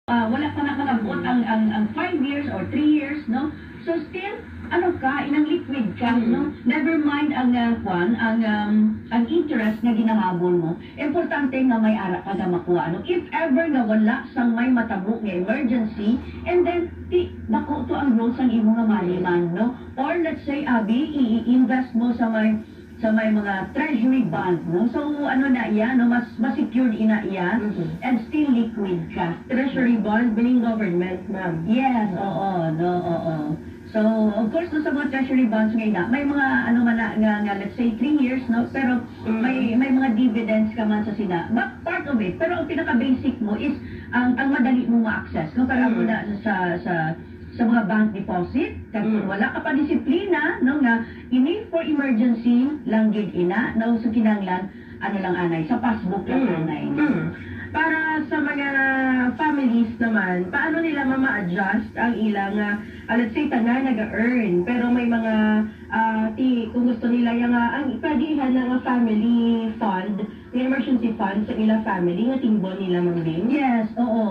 Wala pa nakakabot ang 5 years or 3 years, no? So still, ano ka, inang liquid ka, no? Never mind ang ang interest na ginahabol mo. Importante nga may ara ka na makuha, no? If ever nga wala sang may matabo nga emergency, and then dako to ang rules ang imo nga maliman, no? Or let's say, Abi, i-invest mo sa may mga treasury bond, no? So, ano na iyan, no? Mas secured ina iyan, and still liquid ka. Treasury bond, meaning government, ma'am. Yes, oo, no, oo. So, of course, no, sa mga treasury bonds ngayon may mga, ano man nga, let's say, 3 years, no? Pero, may mga dividends ka man sa sina. But part of it, pero ang pinaka-basic mo is, ang madali mo ma-access, no? Para mo na sa mga bank deposit, kung wala ka pa disiplina, no, nga, ini for emergency, lang gid ina, no, so kinanglan, ano lang anay, sa passbook lang anay. Para sa mga families naman, paano nila ma-adjust ang ilang, let's say, tanan nag-earn, pero may mga, kung gusto nila yung, ang ipadihan ng family fund, yung emergency fund sa ilang family, nga timbon nila, Ma'am Bing? Yes, oo.